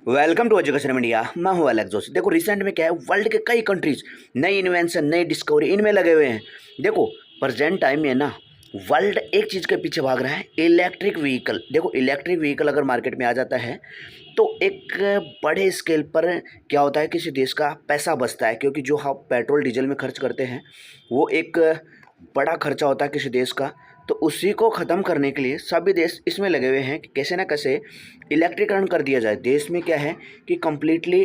Welcome to education India. मैं हूं अलग जोशी। देखो रिसेंट में क्या है, वर्ल्ड के कई कंट्रीज नई इन्वेंशन नई डिस्कवरी इनमें लगे हुए हैं। देखो प्रेजेंट टाइम में ना वर्ल्ड एक चीज़ के पीछे भाग रहा है, इलेक्ट्रिक व्हीकल। देखो इलेक्ट्रिक व्हीकल अगर मार्केट में आ जाता है तो एक बड़े स्केल पर क्या होता है, किसी देश का पैसा बचता है, क्योंकि जो हम पेट्रोल डीजल में खर्च करते हैं वो एक बड़ा खर्चा होता है किसी देश का। तो उसी को ख़त्म करने के लिए सभी देश इसमें लगे हुए हैं कि कैसे ना कैसे इलेक्ट्रिकरण कर दिया जाए। देश में क्या है कि कम्प्लीटली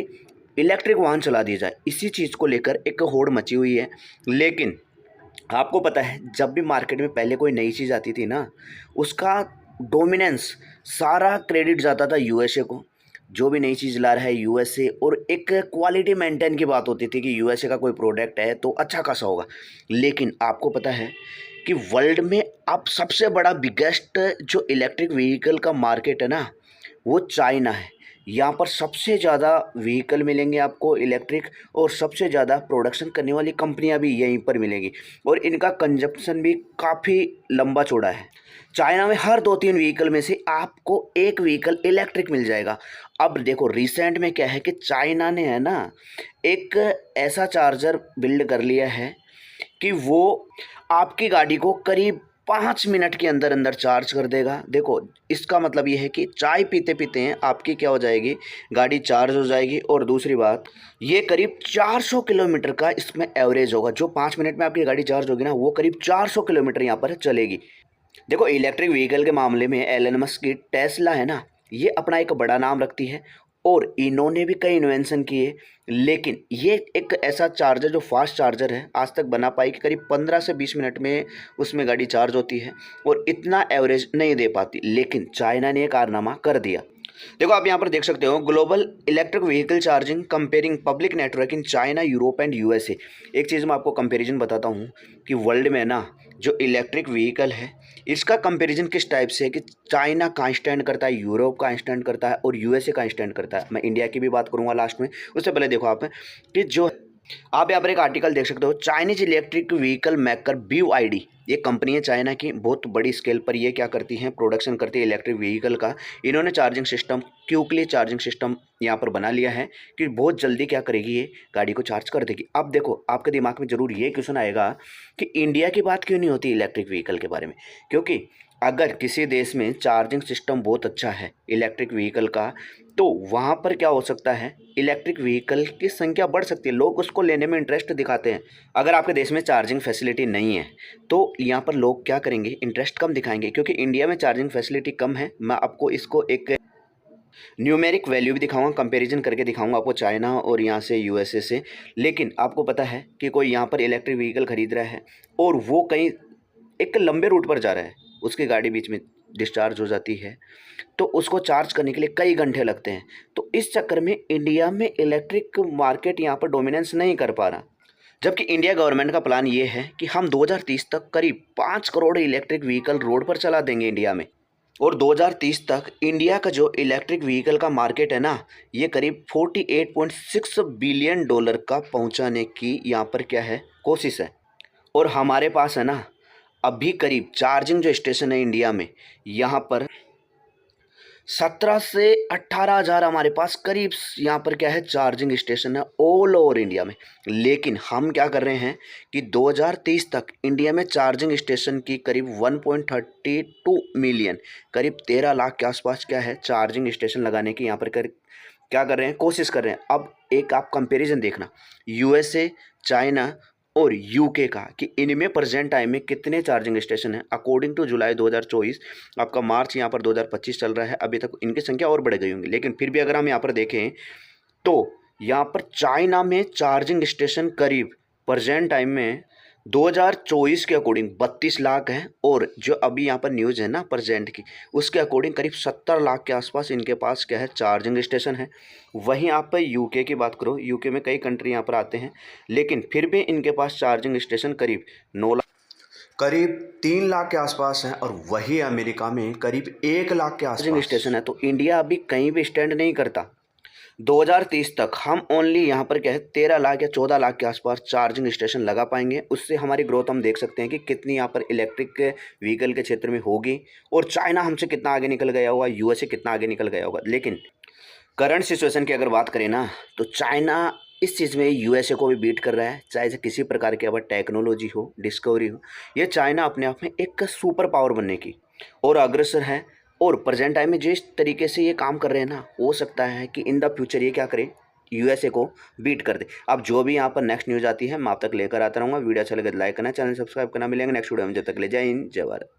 इलेक्ट्रिक वाहन चला दिया जाए। इसी चीज़ को लेकर एक होड़ मची हुई है। लेकिन आपको पता है, जब भी मार्केट में पहले कोई नई चीज़ आती थी ना, उसका डोमिनेंस, सारा क्रेडिट जाता था यूएसए को। जो भी नई चीज़ ला रहा है यूएसए, और एक क्वालिटी मेंटेन की बात होती थी कि यूएसए का कोई प्रोडक्ट है तो अच्छा खासा होगा। लेकिन आपको पता है कि वर्ल्ड में अब सबसे बड़ा बिगेस्ट जो इलेक्ट्रिक व्हीकल का मार्केट है ना, वो चाइना है। यहाँ पर सबसे ज़्यादा व्हीकल मिलेंगे आपको इलेक्ट्रिक, और सबसे ज़्यादा प्रोडक्शन करने वाली कंपनियाँ भी यहीं पर मिलेंगी, और इनका कंजप्शन भी काफ़ी लंबा चौड़ा है। चाइना में हर 2-3 व्हीकल में से आपको एक व्हीकल इलेक्ट्रिक मिल जाएगा। अब देखो रिसेंट में क्या है कि चाइना ने है ना एक ऐसा चार्जर बिल्ड कर लिया है कि वो आपकी गाड़ी को करीब 5 मिनट के अंदर अंदर चार्ज कर देगा। देखो इसका मतलब ये है कि चाय पीते पीते हैं आपकी क्या हो जाएगी, गाड़ी चार्ज हो जाएगी। और दूसरी बात, ये करीब 400 किलोमीटर का इसमें एवरेज होगा। जो 5 मिनट में आपकी गाड़ी चार्ज होगी ना, वो करीब 400 किलोमीटर यहाँ पर चलेगी। देखो इलेक्ट्रिक व्हीकल के मामले में एलन मस्क की टेस्ला है ना, ये अपना एक बड़ा नाम रखती है, और इन्होंने भी कई इन्वेंशन किए। लेकिन ये एक ऐसा चार्जर जो फास्ट चार्जर है, आज तक बना पाई कि करीब 15 से 20 मिनट में उसमें गाड़ी चार्ज होती है, और इतना एवरेज नहीं दे पाती। लेकिन चाइना ने एक कारनामा कर दिया। देखो आप यहाँ पर देख सकते हो, global electric vehicle charging comparing public network in China, Europe and USA. एक चीज़ मैं आपको कंपैरिजन बताता हूँ कि वर्ल्ड में ना जो इलेक्ट्रिक व्हीकल है, इसका कंपैरिजन किस टाइप से है कि चाइना का स्टैंड करता है, यूरोप का स्टैंड करता है, और यूएसए का स्टैंड करता है। मैं इंडिया की भी बात करूँगा लास्ट में। उससे पहले देखो आप कि जो आप यहाँ पर एक आर्टिकल देख सकते हो, Chinese electric vehicle maker BYD, ये कंपनी है चाइना की, बहुत बड़ी स्केल पर ये क्या करती हैं, प्रोडक्शन करती है इलेक्ट्रिक व्हीकल का। इन्होंने charging system, quickly charging system यहाँ पर बना लिया है कि बहुत जल्दी क्या करेगी, ये गाड़ी को चार्ज कर देगी। अब देखो आपके दिमाग में ज़रूर ये क्वेश्चन आएगा कि इंडिया की बात क्यों नहीं होती इलेक्ट्रिक व्हीकल के बारे में। क्योंकि अगर किसी देश में चार्जिंग सिस्टम बहुत अच्छा है इलेक्ट्रिक व्हीकल का, तो वहाँ पर क्या हो सकता है, इलेक्ट्रिक व्हीकल की संख्या बढ़ सकती है, लोग उसको लेने में इंटरेस्ट दिखाते हैं। अगर आपके देश में चार्जिंग फैसिलिटी नहीं है तो यहाँ पर लोग क्या करेंगे, इंटरेस्ट कम दिखाएंगे। क्योंकि इंडिया में चार्जिंग फैसिलिटी कम है। मैं आपको इसको एक न्यूमेरिक वैल्यू भी दिखाऊंगा, कंपैरिजन करके दिखाऊंगा आपको चाइना और यहाँ से यूएसए से। लेकिन आपको पता है कि कोई यहाँ पर इलेक्ट्रिक व्हीकल खरीद रहा है और वो कहीं एक लंबे रूट पर जा रहा है, उसकी गाड़ी बीच में डिस्चार्ज हो जाती है, तो उसको चार्ज करने के लिए कई घंटे लगते हैं। तो इस चक्कर में इंडिया में इलेक्ट्रिक मार्केट यहाँ पर डोमिनेंस नहीं कर पा रहा। जबकि इंडिया गवर्नमेंट का प्लान ये है कि हम 2030 तक करीब 5 करोड़ इलेक्ट्रिक व्हीकल रोड पर चला देंगे इंडिया में। और 2030 तक इंडिया का जो इलेक्ट्रिक व्हीकल का मार्केट है ना, ये करीब $48.6 बिलियन का पहुंचाने की यहाँ पर क्या है, कोशिश है। और हमारे पास है ना अभी करीब चार्जिंग जो स्टेशन है इंडिया में, यहाँ पर 17 से 18 हज़ार हमारे पास करीब यहाँ पर क्या है, चार्जिंग स्टेशन है ऑल ओवर इंडिया में। लेकिन हम क्या कर रहे हैं कि 2030 तक इंडिया में चार्जिंग स्टेशन की करीब 1.32 मिलियन, करीब 13 लाख के आसपास क्या है, चार्जिंग स्टेशन लगाने की यहाँ पर क्या कर रहे हैं, कोशिश कर रहे हैं। अब एक आप कंपैरिजन देखना यूएसए, चाइना और यूके का, कि इनमें प्रेजेंट टाइम में कितने चार्जिंग स्टेशन हैं। अकॉर्डिंग टू जुलाई 2024, आपका मार्च यहाँ पर 2025 चल रहा है, अभी तक इनकी संख्या और बढ़ गई होंगी। लेकिन फिर भी अगर हम यहाँ पर देखें तो यहाँ पर चाइना में चार्जिंग स्टेशन करीब प्रेजेंट टाइम में 2024 के अकॉर्डिंग 32 लाख है, और जो अभी यहाँ पर न्यूज़ है ना प्रेजेंट की, उसके अकॉर्डिंग करीब 70 लाख के आसपास इनके पास क्या है, चार्जिंग स्टेशन है। वहीं आप यूके की बात करो, यूके में कई कंट्री यहाँ पर आते हैं, लेकिन फिर भी इनके पास चार्जिंग स्टेशन करीब 9 लाख, करीब 3 लाख के आसपास है। और वही अमेरिका में करीब 1 लाख के आसपास चार्जिंग स्टेशन है। तो इंडिया अभी कहीं भी स्टैंड नहीं करता। 2030 तक हम ओनली यहाँ पर क्या है, 13 लाख या 14 लाख के आसपास चार्जिंग स्टेशन लगा पाएंगे। उससे हमारी ग्रोथ हम देख सकते हैं कि कितनी यहाँ पर इलेक्ट्रिक व्हीकल के क्षेत्र में होगी। और चाइना हमसे कितना आगे निकल गया होगा, यूएसए कितना आगे निकल गया होगा। लेकिन करंट सिचुएशन की अगर बात करें ना, तो चाइना इस चीज़ में यूएसए को भी बीट कर रहा है, चाहे से किसी प्रकार की अगर टेक्नोलॉजी हो, डिस्कवरी हो। ये चाइना अपने आप में एक सुपर पावर बनने की और अग्रसर है। और प्रेजेंट टाइम में जिस तरीके से ये काम कर रहे हैं ना, हो सकता है कि इन द फ्यूचर ये क्या करे, यूएसए को बीट कर दे। अब जो भी यहाँ पर नेक्स्ट न्यूज़ आती है मैं आप तक लेकर आता रहूँगा। वीडियो अच्छा लगे तो लाइक करना, चैनल सब्सक्राइब करना। मिलेंगे नेक्स्ट वीडियो में, जब तक ले जय हिंद जय भारत।